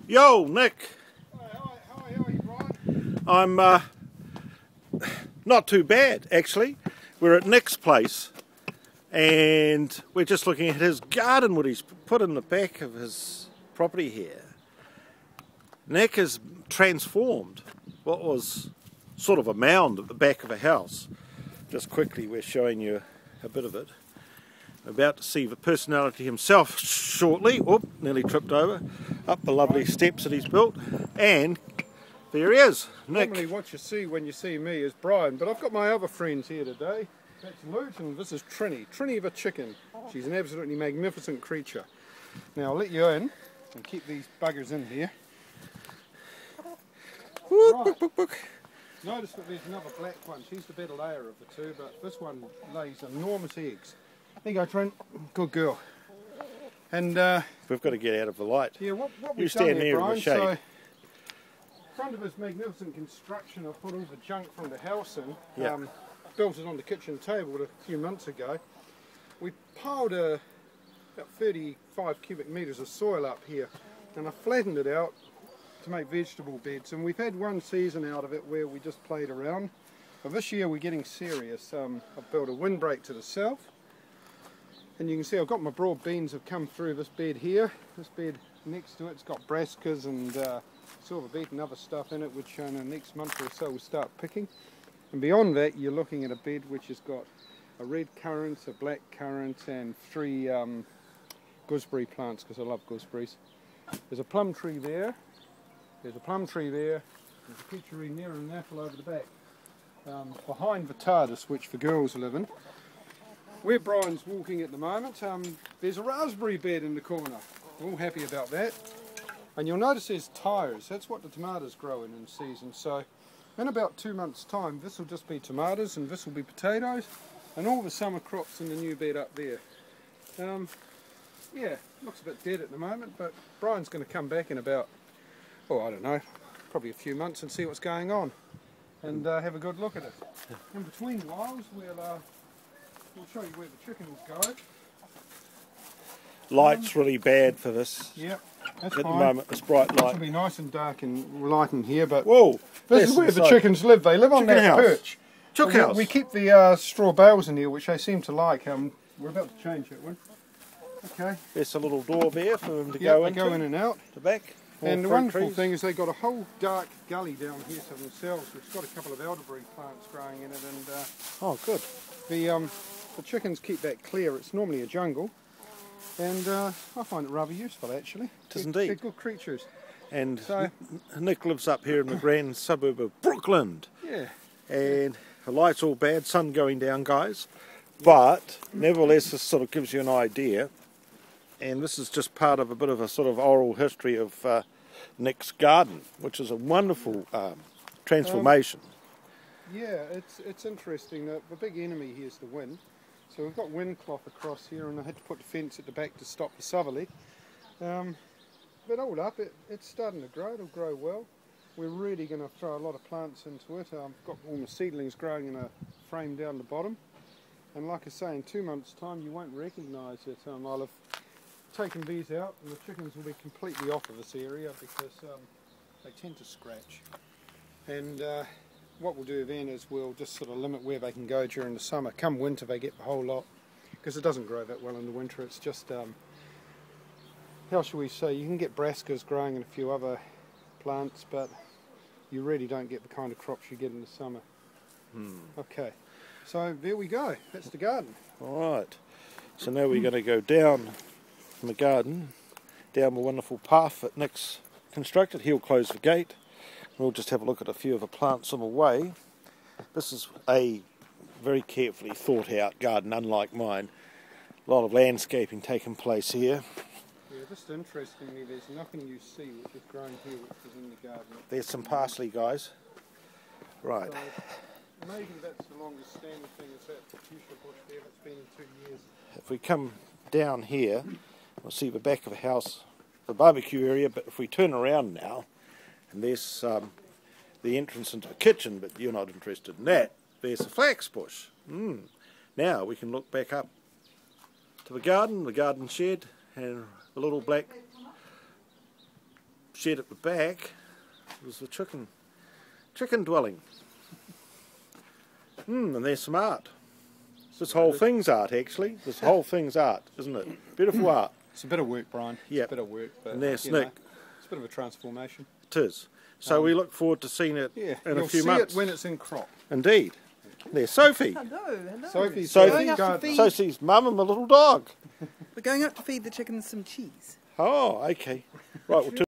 Yo, Nick. How are you, Bryan? I'm not too bad, actually. We're at Nick's place, and we're just looking at his garden, what he's put in the back of his property here. Nick has transformed what was sort of a mound at the back of a house. Just quickly, we're showing you a bit of it. About to see the personality himself shortly. Oop, nearly tripped over. Up the lovely steps that he's built. And there he is, Nick. Normally what you see when you see me is Bryan, but I've got my other friends here today. That's Lute and this is Trini. Trini the chicken. She's an absolutely magnificent creature. Now I'll let you in and keep these buggers in here. Right. Book, book. Notice that there's another black one. She's the better layer of the two, but this one lays enormous eggs. There you go, Trin. Good girl. And We've got to get out of the light. yeah, what You we've stand done there here, in the Bryan, shade. so in front of this magnificent construction, I put all the junk from the house in. Yeah. Built it on the kitchen table a few months ago. We piled about 35 cubic metres of soil up here, and I flattened it out to make vegetable beds. And we've had one season out of it where we just played around. But this year we're getting serious. I've built a windbreak to the south. And you can see I've got my broad beans have come through this bed here. This bed next to it's got brassicas and silver beet and other stuff in it, which in the next month or so we'll start picking. And beyond that you're looking at a bed which has got a red currant, a black currant and 3 gooseberry plants, because I love gooseberries. There's a plum tree there, there's a plum tree there, there's a peachy there and an apple over the back. Behind the TARDIS, which the girls live in. Where Bryan's walking at the moment, there's a raspberry bed in the corner. We're all happy about that. And you'll notice there's tyres. That's what the tomatoes grow in season. So in about 2 months' time, this will just be tomatoes and this will be potatoes. And all the summer crops in the new bed up there. Yeah, looks a bit dead at the moment, but Bryan's going to come back in about, oh, I don't know, probably a few months and see what's going on. And have a good look at it. In between whiles, we'll show you where the chickens go. Light's really bad for this. Yep, that's At fine. the moment, it's bright It'll light. be nice and dark and light in here, but Whoa! this is where the chickens live. They live on Chicken that house. perch. Chook We- house. We keep the straw bales in here, which they seem to like. We're about to change that one. Okay. There's a little door there for them to Yeah, go they into. go in and out. The back. All And the fruit wonderful trees. thing is they've got a whole dark gully down here to themselves, which has got a couple of elderberry plants growing in it, and Oh, good. the chickens keep that clear. It's normally a jungle, and I find it rather useful actually. It is They're indeed. good creatures. And So- Nick lives up here in the grand suburb of Brooklyn. Yeah. And the light's all bad, sun going down, guys. But nevertheless, this sort of gives you an idea. And this is just part of a bit of a sort of oral history of Nick's garden, which is a wonderful transformation. Yeah, it's interesting. The big enemy here is the wind. So we've got wind cloth across here, and I had to put the fence at the back to stop the southerly. But all up, it's starting to grow. It'll grow well. We're really going to throw a lot of plants into it. I've got all my seedlings growing in a frame down the bottom. And like I say, in 2 months' time, you won't recognise it. I'll have taken these out, and the chickens will be completely off of this area because they tend to scratch. And what we'll do then is we'll just sort of limit where they can go during the summer. Come winter, they get the whole lot, because it doesn't grow that well in the winter. It's just, how shall we say, you can get brassicas growing and a few other plants, but you really don't get the kind of crops you get in the summer. Okay, so there we go. That's the garden. Alright, so now we're going to go down from the garden, down the wonderful path that Nick's constructed. He'll close the gate. We'll just have a look at a few of the plants on the way. This is a very carefully thought out garden, unlike mine. A lot of landscaping taking place here. Yeah, just interestingly, there's nothing you see which is grown here which was in the garden. There's some parsley, guys. Right. So maybe that's the longest standing thing is that fuchsia bush there that's been 2 years. If we come down here, we'll see the back of the house, the barbecue area, but if we turn around now, and there's the entrance into the kitchen, but you're not interested in that, there's a flax bush. Now we can look back up to the garden shed, and the little black shed at the back was the chicken dwelling. And there's some art. This whole thing's art, actually. This whole thing's art, isn't it? Beautiful art. It's a bit of work, Brian. Yeah. It's a bit of work, but And there's you know, Nick. it's a bit of a transformation. It is. So we look forward to seeing it Yeah, in a you'll few see months. it when it's in crop. Indeed. There's Sophie. Hello. Sophie's Going up to garden. feed- Sophie's mum and my little dog. We're going up to feed the chickens some cheese. Oh, okay. Right, well,